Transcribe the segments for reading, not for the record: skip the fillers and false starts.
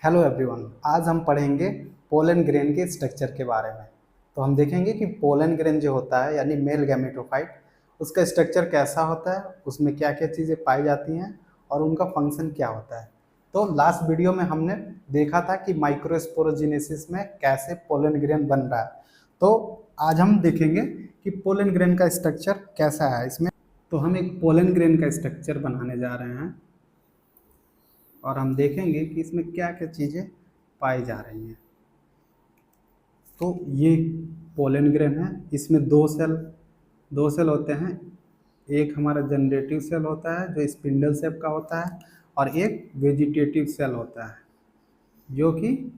Hello everyone, आज हम पढ़ेंगे पोलन ग्रेन के स्ट्रक्चर के बारे में। तो हम देखेंगे कि पोलन ग्रेन जो होता है यानी मेल गैमेटोफाइट, उसका स्ट्रक्चर कैसा होता है, उसमें क्या क्या चीज़ें पाई जाती हैं और उनका फंक्शन क्या होता है। तो लास्ट वीडियो में हमने देखा था कि माइक्रोस्पोरोजेनेसिस में कैसे पोलन ग्रेन बन रहा है। तो आज हम देखेंगे कि पोलन ग्रेन का स्ट्रक्चर कैसा है इसमें। तो हम एक पोलन ग्रेन का स्ट्रक्चर बनाने जा रहे हैं और हम देखेंगे कि इसमें क्या क्या चीज़ें पाई जा रही हैं। तो ये पोलन ग्रेन है, इसमें दो सेल होते हैं। एक हमारा जनरेटिव सेल होता है जो स्पिंडल शेप का होता है और एक वेजिटेटिव सेल होता है जो कि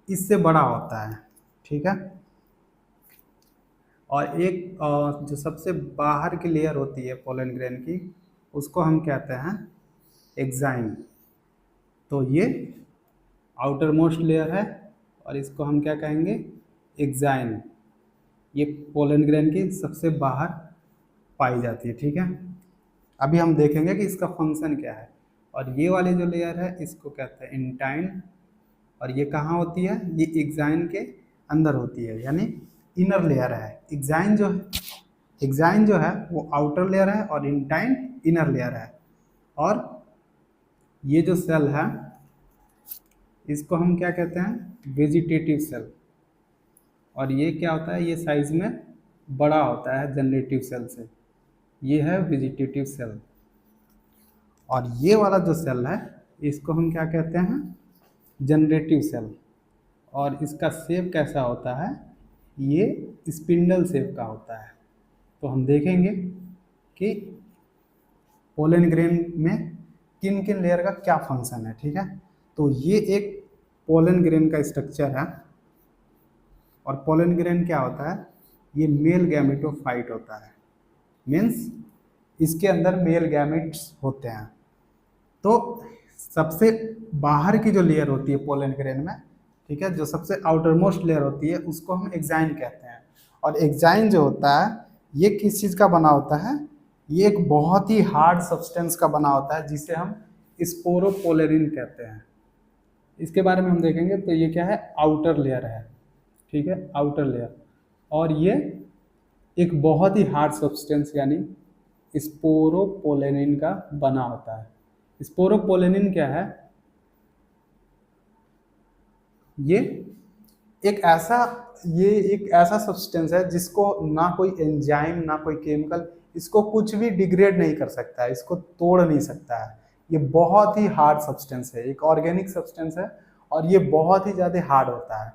इससे बड़ा होता है, ठीक है। और एक जो सबसे बाहर की लेयर होती है पोलन ग्रेन की, उसको हम कहते हैं एक्साइन। तो ये आउटर मोस्ट लेयर है और इसको हम क्या कहेंगे, एक्साइन। ये पोलन ग्रेन की सबसे बाहर पाई जाती है, ठीक है। अभी हम देखेंगे कि इसका फंक्शन क्या है। और ये वाली जो लेयर है इसको कहते हैं इंटाइन, और ये कहाँ होती है, ये एक्साइन के अंदर होती है, यानी इनर लेयर है। एक्साइन जो है वो आउटर लेयर है और इंटाइन इनर लेयर है। और ये जो सेल है इसको हम क्या कहते हैं, वेजिटेटिव सेल। और ये क्या होता है, ये साइज में बड़ा होता है जनरेटिव सेल से। ये है वेजिटेटिव सेल। और ये वाला जो सेल है इसको हम क्या कहते हैं, जनरेटिव सेल। और इसका शेप कैसा होता है, ये स्पिंडल शेप का होता है। तो हम देखेंगे कि पोलन ग्रेन में किन किन लेयर का क्या फंक्शन है, ठीक है। तो ये एक पोलन ग्रेन का स्ट्रक्चर है। और पोलन ग्रेन क्या होता है, ये मेल गैमेटोफाइट होता है, मीन्स इसके अंदर मेल गैमेट्स होते हैं। तो सबसे बाहर की जो लेयर होती है पोलन ग्रेन में, ठीक है, जो सबसे आउटर मोस्ट लेयर होती है उसको हम एक्साइन कहते हैं। और एक्साइन जो होता है ये किस चीज़ का बना होता है, ये एक बहुत ही हार्ड सब्सटेंस का बना होता है जिसे हम स्पोरोपोलेरिन कहते हैं। इसके बारे में हम देखेंगे। तो ये क्या है, आउटर लेयर है, ठीक है, आउटर लेयर। और ये एक बहुत ही हार्ड सब्सटेंस यानी स्पोरोपोलेनिन का बना होता है। स्पोरोपोलेनिन क्या है, ये एक ऐसा सब्सटेंस है जिसको ना कोई एंजाइम ना कोई केमिकल इसको कुछ भी डिग्रेड नहीं कर सकता है, इसको तोड़ नहीं सकता है। ये बहुत ही हार्ड सब्सटेंस है, एक ऑर्गेनिक सब्सटेंस है और ये बहुत ही ज़्यादा हार्ड होता है।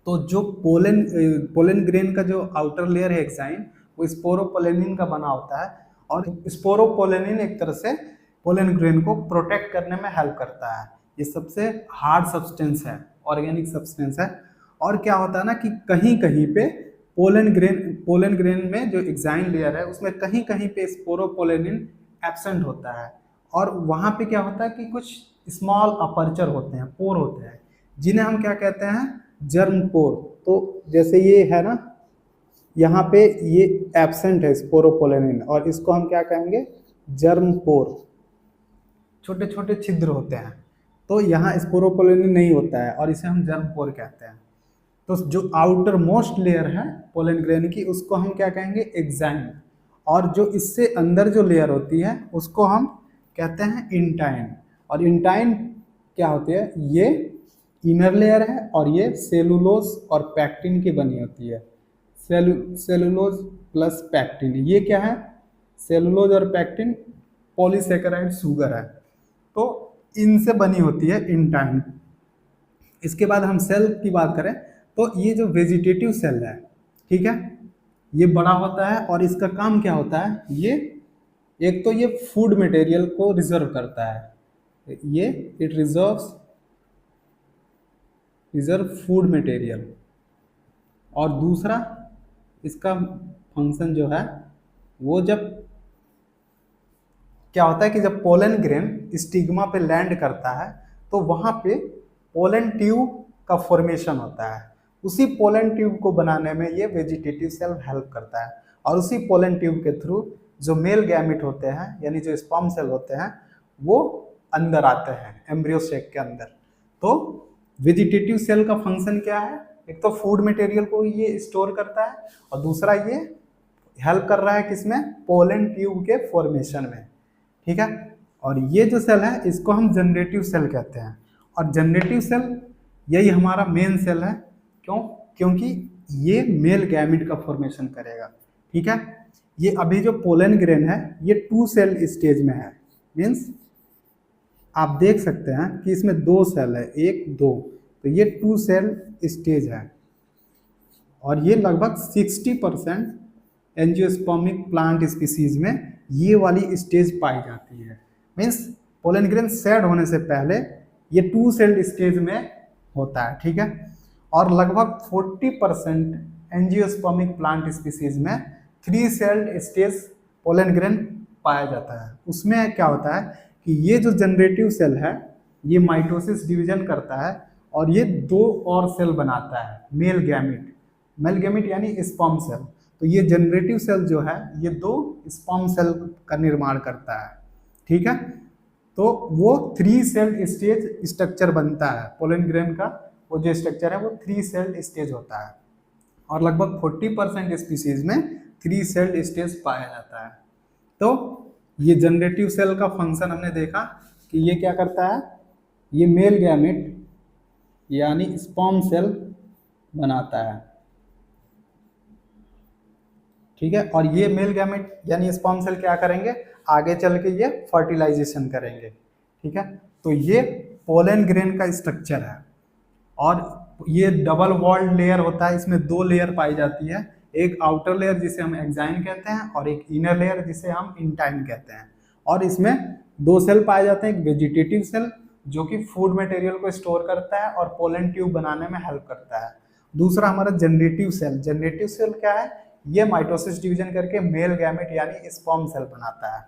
तो जो पोलन ग्रेन का जो आउटर लेयर है एक्साइन, वो स्पोरोपोलेनिन का बना होता है। और स्पोरोपोलेनिन एक तरह से पोलन ग्रेन को प्रोटेक्ट करने में हेल्प करता है। ये सबसे हार्ड सब्सटेंस है, ऑर्गेनिक सब्सटेंस है। और क्या होता है ना कि कहीं कहीं पे पोलन ग्रेन में जो एक्साइन लेयर है उसमें कहीं कहीं पे स्पोरोपोलेनिन एब्सेंट होता है। और वहाँ पे क्या होता है कि कुछ स्मॉल अपर्चर होते हैं, पोर होते हैं, जिन्हें हम क्या कहते हैं, जर्म पोर। तो जैसे ये है ना, यहाँ पे ये एब्सेंट है स्पोरोपोलेनिन और इसको हम क्या कहेंगे, जर्म पोर। छोटे छोटे छिद्र होते हैं, तो यहाँ स्पोरोपोलेनिन नहीं होता है और इसे हम जर्म पोर कहते हैं। तो जो आउटर मोस्ट लेयर है पोलन ग्रेन की उसको हम क्या कहेंगे, एक्साइन। और जो इससे अंदर जो लेयर होती है उसको हम कहते हैं इंटाइन। और इंटाइन क्या होती है, ये इनर लेयर है और ये सेलुलोज और पैक्टिन की बनी होती है। सेलुलोज प्लस पैक्टिन, ये क्या है, सेलुलोज और पैक्टिन पॉलीसेकेराइड शुगर है, तो इनसे बनी होती है इंटाइन। इसके बाद हम सेल की बात करें तो ये जो वेजिटेटिव सेल है, ठीक है, ये बड़ा होता है और इसका काम क्या होता है, ये एक तो ये फूड मटेरियल को रिजर्व करता है, ये इट रिजर्व फूड मटेरियल। और दूसरा इसका फंक्शन जो है वो जब क्या होता है कि जब पोलन ग्रेन स्टिग्मा पे लैंड करता है तो वहाँ पे पोलन ट्यूब का फॉर्मेशन होता है। उसी पोलन ट्यूब को बनाने में ये वेजिटेटिव सेल हेल्प करता है। और उसी पोलन ट्यूब के थ्रू जो मेल गैमेट होते हैं यानी जो स्पर्म सेल होते हैं वो अंदर आते हैं एम्ब्रियो सेक के अंदर। तो वेजिटेटिव सेल का फंक्शन क्या है, एक तो फूड मटेरियल को ये स्टोर करता है और दूसरा ये हेल्प कर रहा है किसमें, पोलन ट्यूब के फॉर्मेशन में, ठीक है। और ये जो सेल है इसको हम जनरेटिव सेल कहते हैं, और जनरेटिव सेल यही हमारा मेन सेल है। क्यों, क्योंकि ये मेल गैमिट का फॉर्मेशन करेगा, ठीक है। ये अभी जो पोलन ग्रेन है ये 2 सेल स्टेज में है, मीन्स आप देख सकते हैं कि इसमें 2 सेल है, 1 2, तो ये 2 सेल स्टेज है। और ये लगभग 60% एंजियोस्पर्मिक प्लांट स्पीसीज में ये वाली स्टेज पाई जाती है। मीन्स पोलन ग्रेन सेड होने से पहले ये 2 सेल्ड स्टेज में होता है, ठीक है। और लगभग 40% एंजियोस्पर्मिक प्लांट स्पीसीज में 3 सेल्ड स्टेज पोलन ग्रेन पाया जाता है। उसमें क्या होता है कि ये जो जनरेटिव सेल है ये माइटोसिस डिवीजन करता है और ये 2 और सेल बनाता है, मेल गैमिट, मेल गैमिट यानी स्पर्म सेल। तो ये जनरेटिव सेल जो है ये 2 स्पर्म सेल का निर्माण करता है, ठीक है। तो वो 3 सेल स्टेज स्ट्रक्चर बनता है, पोलन ग्रेन का वो जो स्ट्रक्चर है वो 3 सेल स्टेज होता है। और लगभग 40% स्पीसीज में 3 सेल स्टेज पाया जाता है। तो ये जनरेटिव सेल का फंक्शन हमने देखा कि ये क्या करता है, ये मेल गैमेट यानी स्पर्म सेल बनाता है, ठीक है। और ये मेल गैमेट यानी स्पर्म सेल क्या करेंगे, आगे चल के ये फर्टिलाइजेशन करेंगे, ठीक है। तो ये पोलन ग्रेन का स्ट्रक्चर है और ये डबल वॉल्ड लेयर होता है, इसमें 2 लेयर पाई जाती है, एक आउटर लेयर जिसे हम एक्साइन कहते हैं और एक इनर लेयर जिसे हम इंटाइन कहते हैं। और इसमें 2 सेल पाए जाते हैं, एक वेजिटेटिव सेल जो कि फूड मटेरियल को स्टोर करता है और पोलन ट्यूब बनाने में हेल्प करता है, दूसरा हमारा जनरेटिव सेल। जनरेटिव सेल क्या है, ये माइटोसिस डिवीजन करके मेल गैमेट यानी स्पर्म सेल बनाता है,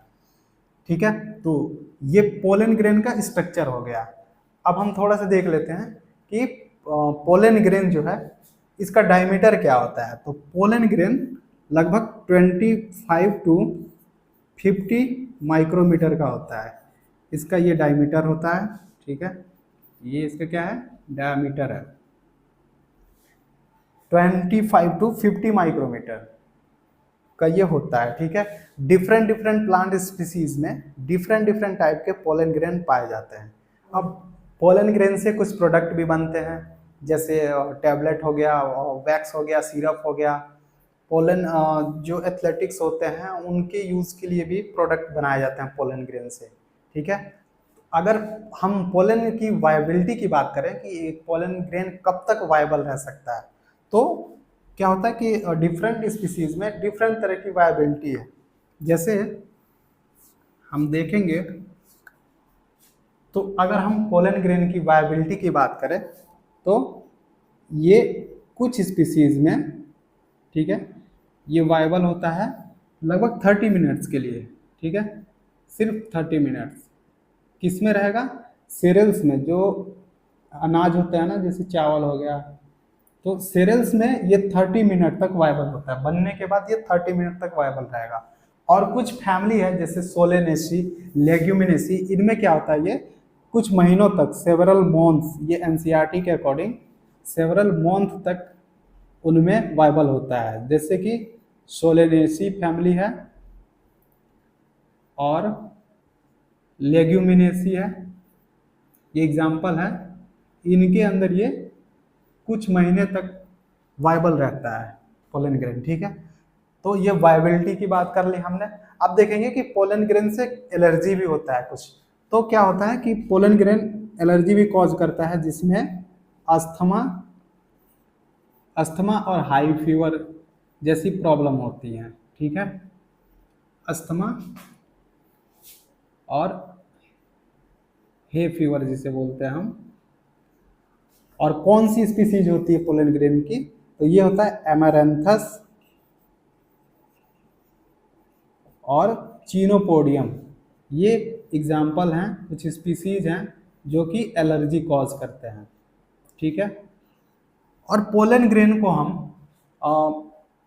ठीक है। तो ये पोलन ग्रेन का स्ट्रक्चर हो गया। अब हम थोड़ा सा देख लेते हैं कि पोलन ग्रेन जो है इसका डायमीटर क्या होता है। तो पोलन ग्रेन लगभग 25 to 50 माइक्रोमीटर का होता है, इसका ये डायमीटर होता है, ठीक है। ये इसका क्या है, डायमीटर है 25 to 50 माइक्रोमीटर का ये होता है, ठीक है। डिफरेंट प्लांट स्पीसीज में डिफरेंट टाइप के पोलन ग्रेन पाए जाते हैं। अब पोलन ग्रेन से कुछ प्रोडक्ट भी बनते हैं, जैसे टैबलेट हो गया, वैक्स हो गया, सिरप हो गया। पोलन जो एथलेटिक्स होते हैं उनके यूज़ के लिए भी प्रोडक्ट बनाए जाते हैं पोलन ग्रेन से, ठीक है। अगर हम पोलन की वायबिलिटी की बात करें कि एक पोलन ग्रेन कब तक वायबल रह सकता है, तो क्या होता है कि डिफरेंट स्पीसीज में डिफरेंट तरह की वायबिलिटी है। जैसे हम देखेंगे तो अगर हम पोलन ग्रेन की वायबिलिटी की बात करें तो ये कुछ स्पीसीज में, ठीक है, ये वायबल होता है लगभग 30 मिनट्स के लिए, ठीक है, सिर्फ 30 मिनट्स। किस में रहेगा, सीरियल्स में, जो अनाज होता है ना, जैसे चावल हो गया, तो सीरियल्स में ये 30 मिनट तक वायबल होता है, बनने के बाद ये 30 मिनट तक वायबल रहेगा। और कुछ फैमिली है जैसे सोलेनेसी, लेग्यूमिनेसी, इनमें क्या होता है, ये कुछ महीनों तक, सेवरल मंथ्स, ये एनसीईआरटी के अकॉर्डिंग सेवरल मंथ तक उनमें वायबल होता है। जैसे कि सोलेनेसी फैमिली है और लेग्यूमिनेसी है, ये एग्जाम्पल है, इनके अंदर ये कुछ महीने तक वायबल रहता है पोलन ग्रेन, ठीक है। तो ये वायबिलिटी की बात कर ली हमने। अब देखेंगे कि पोलन ग्रेन से एलर्जी भी होता है कुछ। तो क्या होता है कि पोलन ग्रेन एलर्जी भी कॉज करता है, जिसमें अस्थमा और हाई फीवर जैसी प्रॉब्लम होती हैं, ठीक है, अस्थमा और हे फीवर जिसे बोलते हैं हम। और कौन सी स्पीसीज होती है पोलन ग्रेन की, तो ये होता है एमेरेंथस और चीनोपोडियम, ये एग्जाम्पल हैं, कुछ स्पीसीज हैं जो कि एलर्जी कॉज करते हैं, ठीक है। और पोलन ग्रेन को हम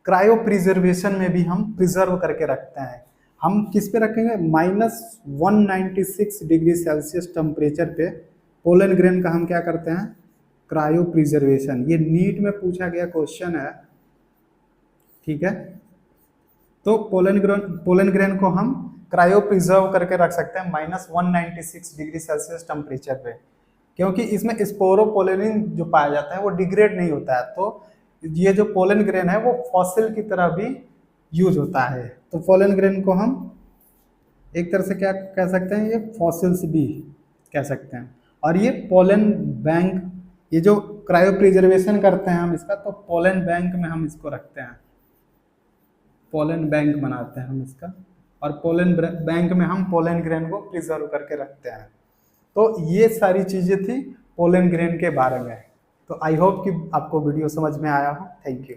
क्रायो प्रिजर्वेशन में भी हम प्रिजर्व करके रखते हैं। हम किस पे रखेंगे, -196 डिग्री सेल्सियस टेम्परेचर पे पोलन ग्रेन का हम क्या करते हैं, क्रायो प्रिजर्वेशन। ये नीट में पूछा गया क्वेश्चन है, ठीक है। तो पोलन ग्रेन को हम क्रायो प्रिजर्व करके रख सकते हैं -196 डिग्री सेल्सियस टेम्परेचर पे, क्योंकि इसमें स्पोरोपोलेनिन जो पाया जाता है वो डिग्रेड नहीं होता है। तो ये जो पोलन ग्रेन है वो फॉसिल की तरह भी यूज होता है। तो पोलन ग्रेन को हम एक तरह से क्या कह सकते हैं, ये फॉसिल्स भी कह सकते हैं। और ये पोलन बैंक, ये जो क्रायो प्रिजर्वेशन करते हैं हम इसका, तो पोलन बैंक में हम इसको रखते हैं, पोलन बैंक बनाते हैं हम इसका, और पोलन बैंक में हम पोलन ग्रेन को प्रिजर्व करके रखते हैं। तो ये सारी चीज़ें थी पोलन ग्रेन के बारे में। तो आई होप कि आपको वीडियो समझ में आया हो। Thank you.